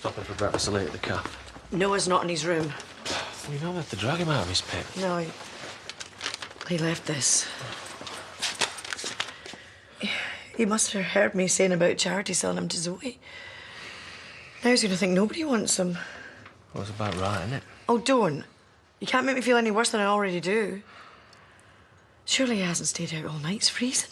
stopping for breakfast late at the cafe. Noah's not in his room. You don't have to drag him out of his pit. No, he left this. He must have heard me saying about Charity selling him to Zoe. Now he's going to think nobody wants him. Well, it's about right, isn't it? Oh, don't. You can't make me feel any worse than I already do. Surely he hasn't stayed out all night. It's freezing.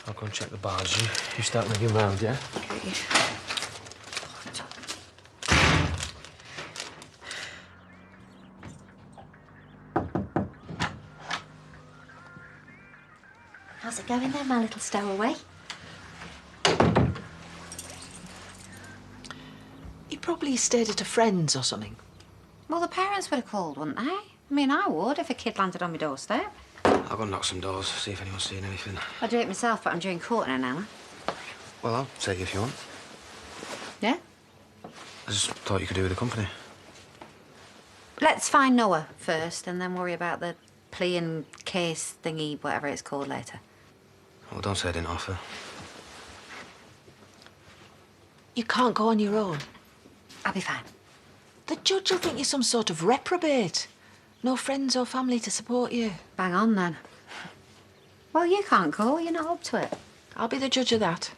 I'll go and check the bars. You start moving round, yeah? Okay. How's it going there, my little stowaway? He probably stayed at a friend's or something. Well, the parents would have called, wouldn't they? I mean, I would if a kid landed on my doorstep. I'll go knock some doors, see if anyone's seen anything. I'd do it myself, but I'm doing court in an hour. Well, I'll take you if you want. Yeah? I just thought you could do with the company. Let's find Noah first and then worry about the plea and case thingy, whatever it's called, later. Well, don't say I didn't offer. You can't go on your own. I'll be fine. The judge will think you're some sort of reprobate. No friends or family to support you. Bang on, then. Well, you can't go. You're not up to it. I'll be the judge of that.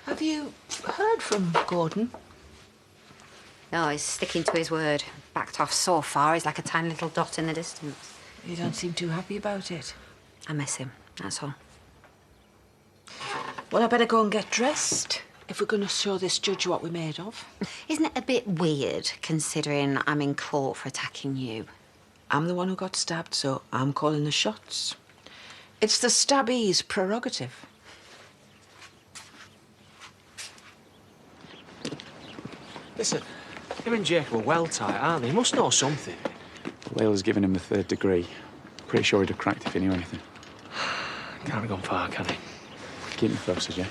Have you heard from Gordon? No, he's sticking to his word. Backed off so far, he's like a tiny little dot in the distance. You don't seem too happy about it. I miss him, that's all. Well, I better go and get dressed if we're going to show this judge what we're made of. Isn't it a bit weird, considering I'm in court for attacking you? I'm the one who got stabbed, so I'm calling the shots. It's the stabby's prerogative. Listen, him and Jacob are well tight, aren't they? He must know something. Layla's given him the 3rd degree. Pretty sure he'd have cracked if he knew anything. Can't have gone far, can he? Keep me posted, yeah?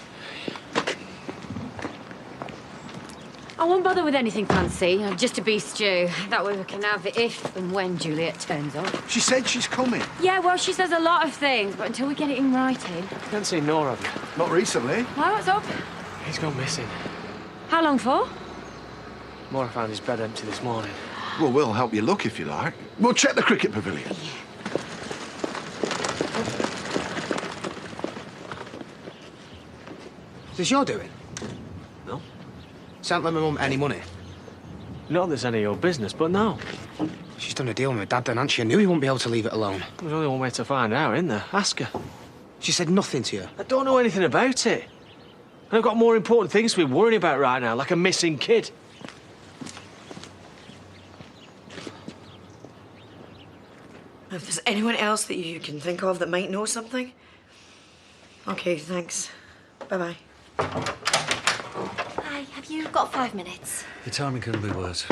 I won't bother with anything fancy, just a beef stew. That way we can have it if and when Juliet turns up. She said she's coming. Yeah, well, she says a lot of things, but until we get it in writing... You haven't seen Nora, have you? Not recently. Why, what's up? He's gone missing. How long for? Nora found his bed empty this morning. Well, we'll help you look if you like. We'll check the cricket pavilion. Is this your doing? No. Shan't lend my mum any money. Not that it's any of your business, but no. She's done a deal with my dad, then, hasn't she? I knew he wouldn't be able to leave it alone. There's only one way to find out, isn't there? Ask her. She said nothing to you. I don't know anything about it. And I've got more important things to be worrying about right now, like a missing kid. If there's anyone else that you can think of that might know something... OK, thanks. Bye-bye. Hi, have you got 5 minutes? Your timing couldn't be worse.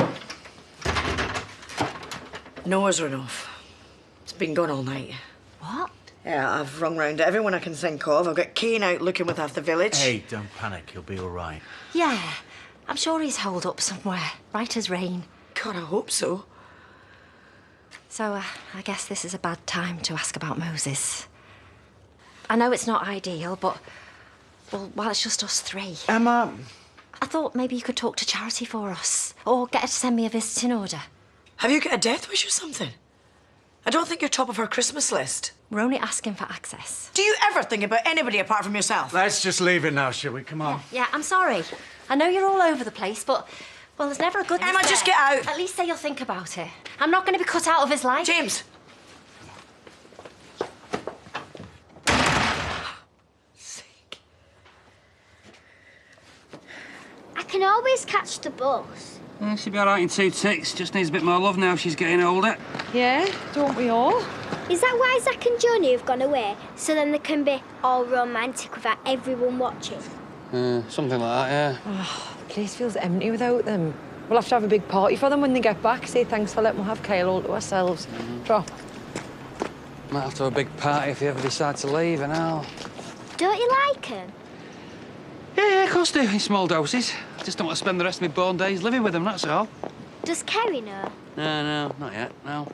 Noah's run off. It's been gone all night. What? Yeah, I've rung round to everyone I can think of. I've got Kane out looking with half the village. Hey, don't panic. You'll be all right. Yeah, I'm sure he's holed up somewhere, right as rain. God, I hope so. So, I guess this is a bad time to ask about Moses. I know it's not ideal, but... Well, while it's just us 3. Emma... I thought maybe you could talk to Charity for us. Or get her to send me a visiting order. Have you got a death wish or something? I don't think you're top of her Christmas list. We're only asking for access. Do you ever think about anybody apart from yourself? Let's just leave it now, shall we? Come on. Yeah, I'm sorry. I know you're all over the place, but... Well, there's never a good... Emma, just get out! At least say you'll think about it. I'm not going to be cut out of his life. James! I can always catch the bus. Yeah, she'll be all right in 2 ticks. Just needs a bit more love now she's getting older. Yeah, don't we all? Is that why Zach and Johnny have gone away? So then they can be all romantic without everyone watching? Something like that, yeah. Oh, the place feels empty without them. We'll have to have a big party for them when they get back. Say thanks for letting us have Kyle all to ourselves. Drop. Might have to have a big party if you ever decide to leave and all. Don't you like him? Yeah, of course do, in small doses. I just don't want to spend the rest of my born days living with them, that's all. Does Kerry know? No, not yet, no.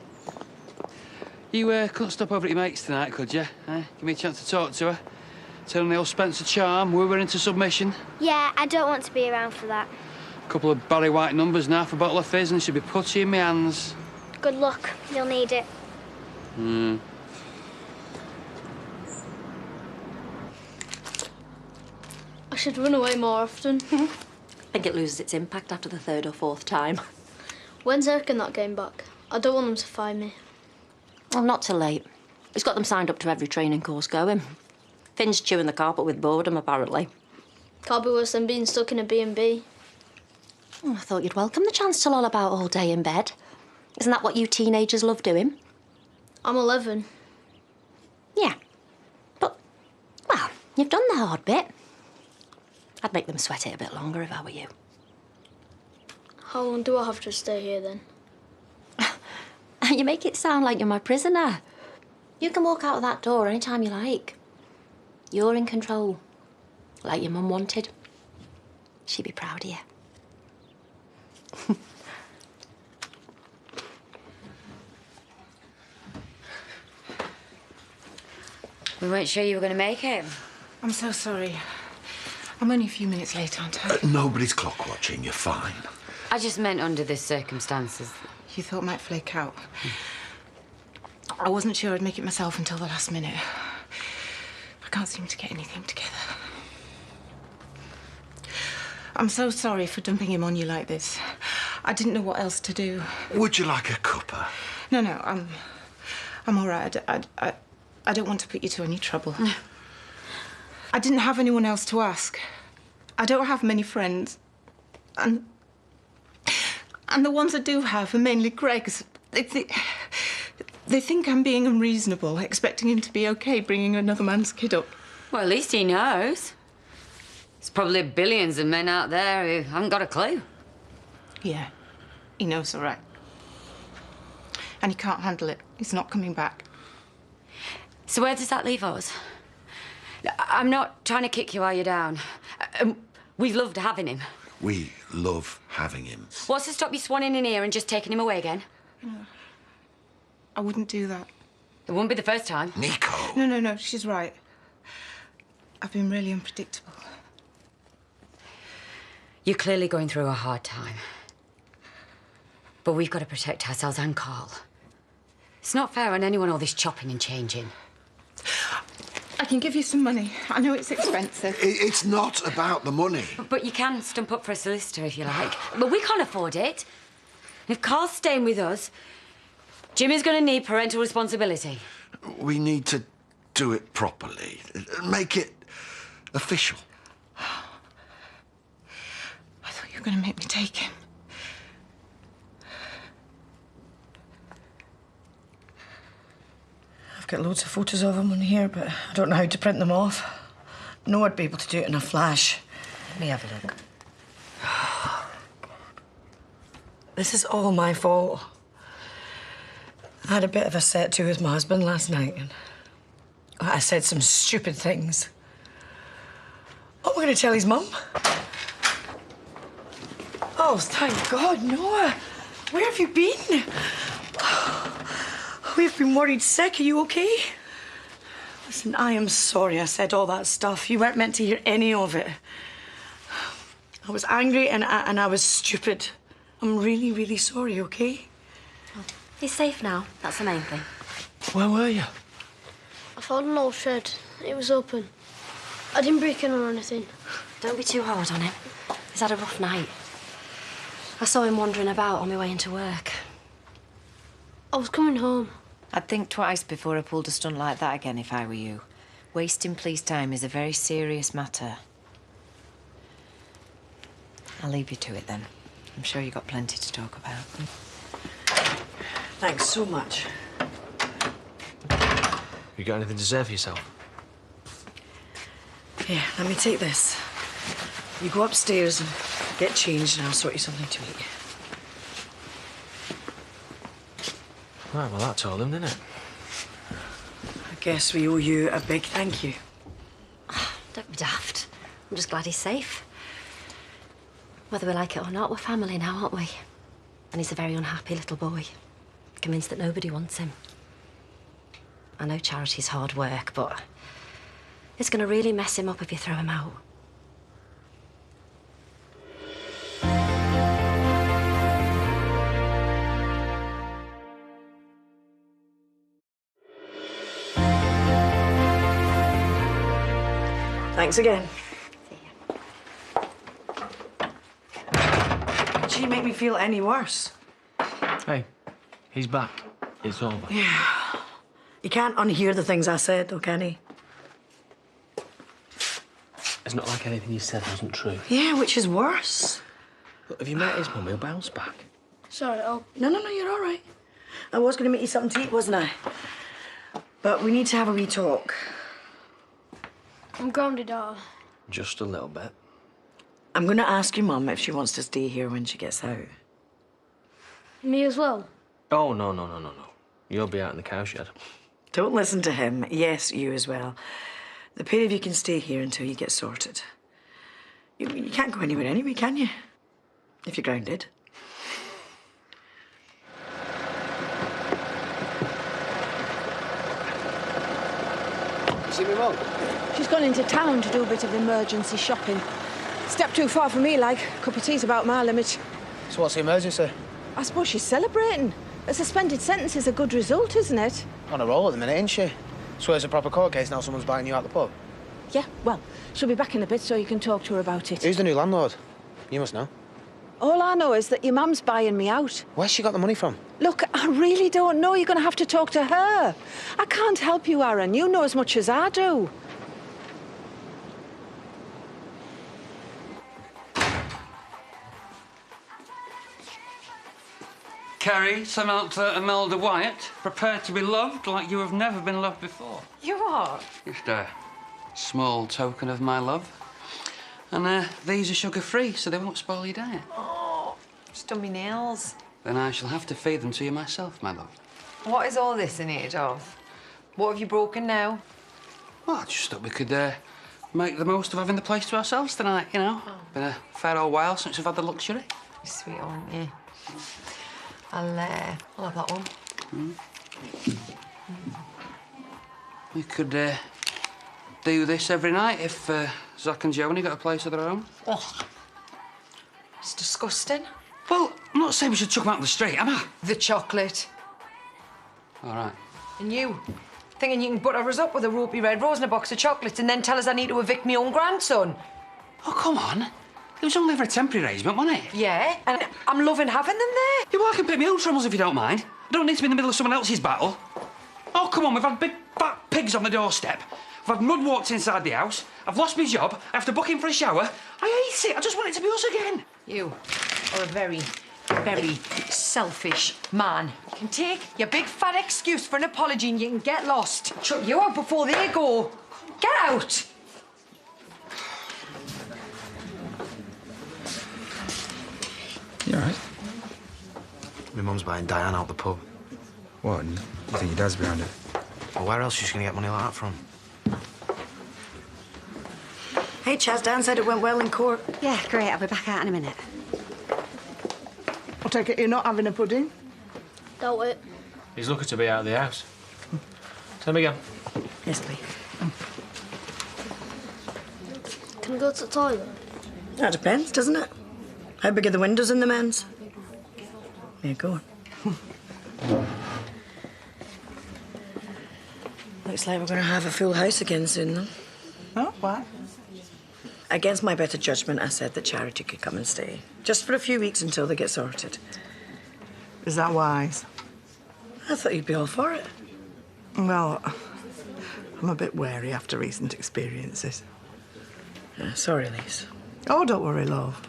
You couldn't stop over at your mate's tonight, could you? Give me a chance to talk to her. Turning the old Spencer charm, we were into submission. Yeah, I don't want to be around for that. Couple of Barry White numbers now for a bottle of fizz and she'll be putty in my hands. Good luck. You'll need it. I should run away more often. I think it loses its impact after the third or fourth time. When's Eric in that game back? I don't want them to find me. Well, not till late. He's got them signed up to every training course going. Finn's chewing the carpet with boredom, apparently. Can't be worse than being stuck in a B&B. Oh, I thought you'd welcome the chance to loll about all day in bed. Isn't that what you teenagers love doing? I'm 11. Yeah. But, well, you've done the hard bit. I'd make them sweat it a bit longer if I were you. How long do I have to stay here, then? You make it sound like you're my prisoner. You can walk out of that door any time you like. You're in control. Like your mum wanted. She'd be proud of you. We weren't sure you were going to make it. I'm so sorry. I'm only a few minutes late, aren't I? Nobody's clock watching. You're fine. I just meant under the circumstances. You thought might flake out. I wasn't sure I'd make it myself until the last minute. I can't seem to get anything together. I'm so sorry for dumping him on you like this. I didn't know what else to do. Would you like a cuppa? No, I'm all right. I don't want to put you to any trouble. I didn't have anyone else to ask. I don't have many friends. And the ones I do have are mainly Greg's. They think I'm being unreasonable, expecting him to be okay bringing another man's kid up. Well, at least he knows. There's probably billions of men out there who haven't got a clue. Yeah, he knows all right. And he can't handle it. He's not coming back. So where does that leave us? I'm not trying to kick you while you're down. We've loved having him. We love having him. What's to stop you swanning in here and just taking him away again? I wouldn't do that. It wouldn't be the first time. Nico! No, she's right. I've been really unpredictable. You're clearly going through a hard time. But we've got to protect ourselves and Carl. It's not fair on anyone all this chopping and changing. I can give you some money. I know it's expensive. It's not about the money. But you can stump up for a solicitor if you like. But we can't afford it. And if Carl's staying with us, Jimmy's going to need parental responsibility. We need to do it properly. Make it official. I thought you were going to make me take him. I've got loads of photos of him on here, but I don't know how to print them off. I know I'd be able to do it in a flash. Let me have a look. This is all my fault. I had a bit of a set to with my husband last night, and I said some stupid things. What am I going to tell his mum? Oh, thank God, Noah. Where have you been? We've been worried sick. Are you okay? Listen, I am sorry I said all that stuff. You weren't meant to hear any of it. I was angry and I was stupid. I'm really, really sorry, okay? He's safe now. That's the main thing. Where were you? I found an old shed. It was open. I didn't break in or anything. Don't be too hard on him. He's had a rough night. I saw him wandering about on my way into work. I was coming home. I'd think twice before I pulled a stunt like that again if I were you. Wasting police time is a very serious matter. I'll leave you to it then. I'm sure you've got plenty to talk about. Thanks so much. You got anything to say for yourself? Here, let me take this. You go upstairs and get changed and I'll sort you something to eat. Right, well, that told him, didn't it? I guess we owe you a big thank you. Don't be daft. I'm just glad he's safe. Whether we like it or not, we're family now, aren't we? And he's a very unhappy little boy, convinced that nobody wants him. I know charity's hard work, but It's going to really mess him up if you throw him out. Thanks again. Did she make me feel any worse? Hey, he's back. It's over. Yeah. He can't unhear the things I said, though, can he? It's not like anything you said wasn't true. Yeah, which is worse. Look, have you met his mum? He'll bounce back. Sorry, I'll... No, you're all right. I was going to make you something to eat, wasn't I? But we need to have a wee talk. I'm grounded, Dad. Just a little bit. I'm going to ask your mum if she wants to stay here when she gets out. Me as well? Oh, no. You'll be out in the cowshed. Don't listen to him. Yes, you as well. The pair of you can stay here until you get sorted. You can't go anywhere anyway, can you? If you're grounded. You see me, Mum? She's gone into town to do a bit of emergency shopping. Step too far for me, like. Cup of tea's about my limit. So what's the emergency? I suppose she's celebrating. A suspended sentence is a good result, isn't it? On a roll at the minute, isn't she? So it's a proper court case now someone's buying you out the pub? Yeah, well, she'll be back in a bit so you can talk to her about it. Who's the new landlord? You must know. All I know is that your mum's buying me out. Where's she got the money from? Look, I really don't know. You're going to have to talk to her. I can't help you, Aaron. You know as much as I do. Kerry, Samantha, Imelda Wyatt, prepare to be loved like you have never been loved before. You are? Just a small token of my love. And these are sugar-free, so they won't spoil your diet. Oh, just done me nails. Then I shall have to feed them to you myself, my love. What is all this in aid of? What have you broken now? Well, I just thought we could make the most of having the place to ourselves tonight, you know. Been a fair old while since we've had the luxury. You're sweet, aren't you? I'll have that one. We could do this every night if Zach and Joni got a place of their own. Oh, it's disgusting. Well, I'm not saying we should chuck them out on the street, am I? The chocolate. All right. And you, thinking you can butter us up with a ropey red rose and a box of chocolates and then tell us I need to evict my own grandson. Oh, come on. It was only for a temporary arrangement, wasn't it? Yeah, and I'm loving having them there. Yeah, well, I can pick my own troubles if you don't mind. I don't need to be in the middle of someone else's battle. Oh, come on, we've had big fat pigs on the doorstep. We've had mud walks inside the house. I've lost my job. I have to book in for a shower. I hate it. I just want it to be us again. You are a very, very selfish man. You can take your big fat excuse for an apology and you can get lost. Shut you out before they go. Get out. You all right? My mum's buying Diane out the pub. What? You think your dad's behind it? Well, where else is she going to get money like that from? Hey, Chaz, Dan said it went well in court. Yeah, great. I'll be back out in a minute. I take it you're not having a pudding? Doubt it. He's looking to be out of the house. Tell me again. Yes, please. Can I go to the toilet? That depends, doesn't it? How big are the windows in the men's? Yeah, go on. Looks like we're going to have a full house again soon, then. Oh, what? Against my better judgment, I said that Charity could come and stay. Just for a few weeks until they get sorted. Is that wise? I thought you'd be all for it. Well, I'm a bit wary after recent experiences. Yeah, sorry, Lise. Oh, don't worry, love.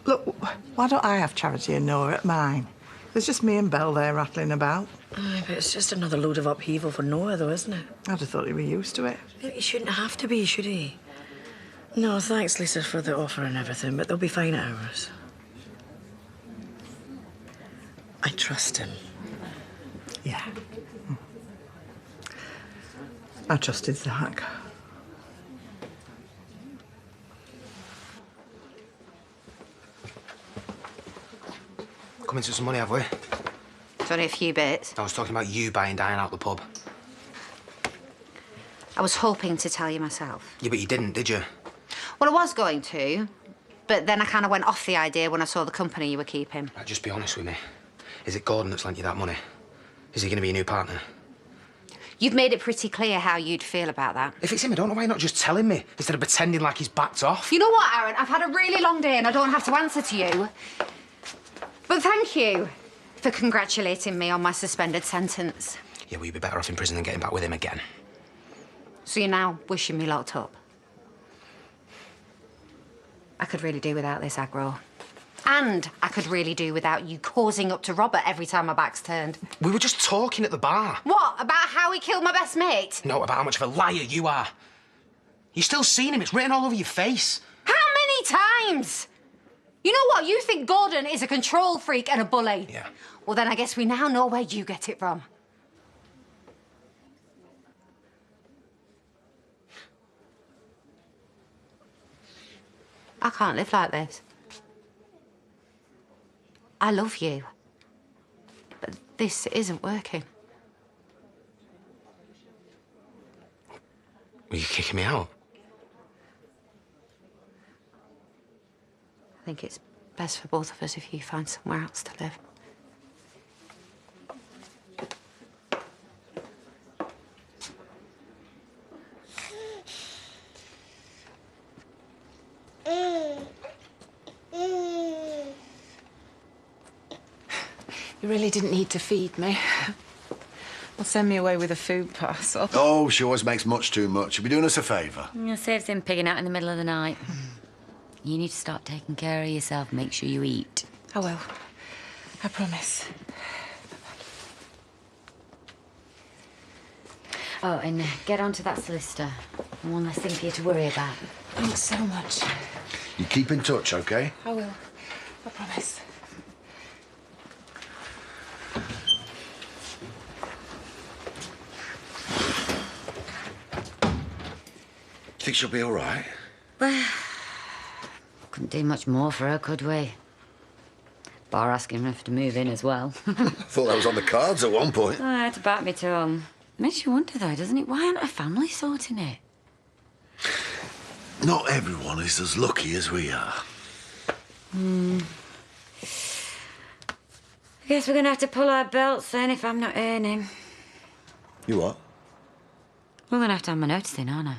Look, why don't I have Charity and Noah at mine? There's just me and Belle there rattling about. Aye, but it's just another load of upheaval for Noah, though, isn't it? I'd have thought he were used to it. He shouldn't have to be, should he? No, thanks, Lisa, for the offer and everything, but they'll be fine at ours. I trust him. Yeah. I trusted Zach. Come into some money, have we? It's only a few bits. I was talking about you buying Diane out the pub. I was hoping to tell you myself. Yeah, but you didn't, did you? Well, I was going to, but then I kind of went off the idea when I saw the company you were keeping. Right, just be honest with me. Is it Gordon that's lent you that money? Is he going to be your new partner? You've made it pretty clear how you'd feel about that. If it's him, I don't know why you're not just telling me, instead of pretending like he's backed off. You know what, Aaron? I've had a really long day and I don't have to answer to you. But thank you for congratulating me on my suspended sentence. Yeah, well, you'd be better off in prison than getting back with him again. So you're now wishing me locked up? I could really do without this aggro. And I could really do without you causing up to Robert every time my back's turned. We were just talking at the bar. What? About how he killed my best mate? No, about how much of a liar you are. You've still seen him. It's written all over your face. How many times? You know what? You think Gordon is a control freak and a bully. Yeah. Well, then I guess we now know where you get it from. I can't live like this. I love you. But this isn't working. Were you kicking me out? I think it's best for both of us if you find somewhere else to live. You really didn't need to feed me. Well, send me away with a food parcel. Oh, she always makes much too much. You'll be doing us a favour. It saves him pigging out in the middle of the night. You need to start taking care of yourself. Make sure you eat. I will. I promise. Oh, and get on to that solicitor. One less thing for you to worry about. Thanks so much. You keep in touch, OK? I will. I promise. Think she'll be all right? Well, couldn't do much more for her, could we? Bar asking her to move in as well. I thought that was on the cards at one point. I had to bite my tongue. Makes you wonder, though, doesn't it? Why aren't her family sorting it? Not everyone is as lucky as we are. I guess we're going to have to pull our belts then if I'm not earning. You what? We're going to have my notice in, aren't I?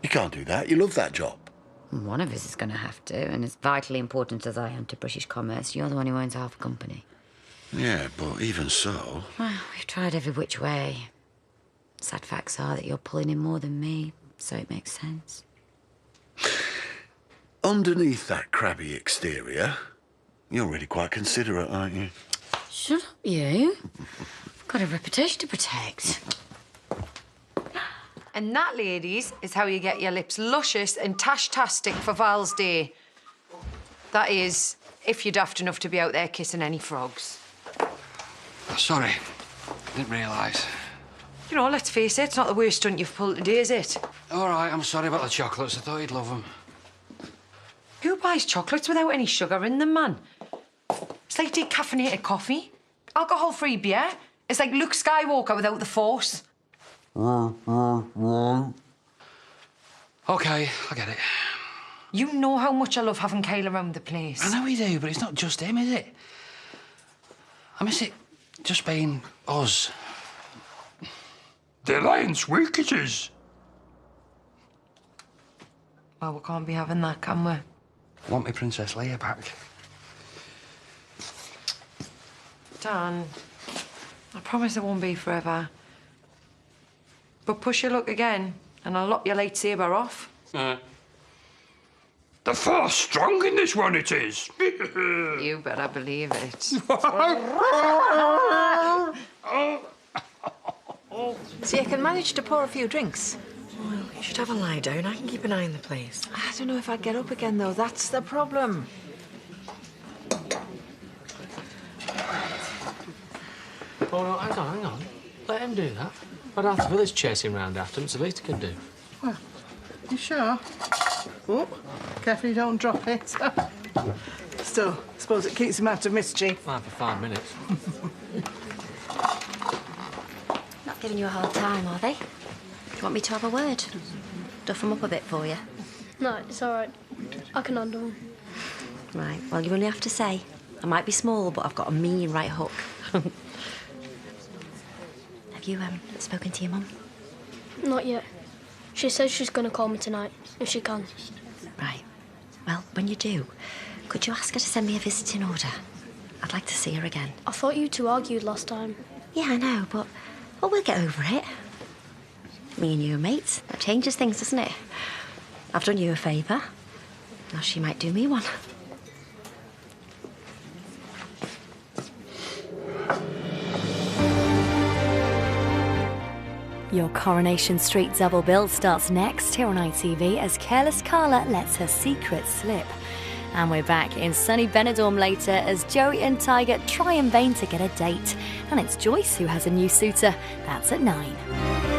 You can't do that. You love that job. One of us is going to have to, and as vitally important as I am to British commerce, you're the one who owns half a company. Yeah, but even so... Well, we've tried every which way. Sad facts are that you're pulling in more than me, so it makes sense. Underneath that crabby exterior, you're really quite considerate, aren't you? Shut up, you. I've got a reputation to protect. And that, ladies, is how you get your lips luscious and tash-tastic for Val's Day. That is, if you're daft enough to be out there kissing any frogs. Sorry. Didn't realise. You know, let's face it, it's not the worst stunt you've pulled today, is it? All right, I'm sorry about the chocolates. I thought you'd love them. Who buys chocolates without any sugar in them, man? It's like decaffeinated coffee. Alcohol-free beer. It's like Luke Skywalker without the Force. OK, I get it. You know how much I love having Kyle around the place. I know we do, but it's not just him, is it? I miss it just being us. The Lion's weak it is. Well, we can't be having that, can we? Want me Princess Leia back? Dan, I promise it won't be forever. But push your luck again, and I'll lock your lightsaber off. The Force strong in this one, it is. You better believe it. So you can manage to pour a few drinks? Well, you should have a lie down. I can keep an eye on the place. I don't know if I'd get up again, though. That's the problem. Oh, no, hang on. Let him do that. I'd have the village chasing round after him. It's the least he can do. Well, you sure? Oh, careful you don't drop it. Still, I suppose it keeps him out of mischief. Fine for 5 minutes. Not giving you a hard time, are they? you want me to have a word? Duff 'em up a bit for you? No, it's all right. I can handle them. Right, well, you only have to say. I might be small, but I've got a mean right hook. Have you spoken to your mum? Not yet. She says she's going to call me tonight, if she can. Right. Well, when you do, could you ask her to send me a visiting order? I'd like to see her again. I thought you two argued last time. Yeah, I know, but we'll get over it. Me and you are mates. That changes things, doesn't it? I've done you a favour. Now she might do me one. Your Coronation Street double bill starts next here on ITV as careless Carla lets her secret slip. And we're back in sunny Benidorm later as Joey and Tiger try in vain to get a date. And it's Joyce who has a new suitor. That's at 9.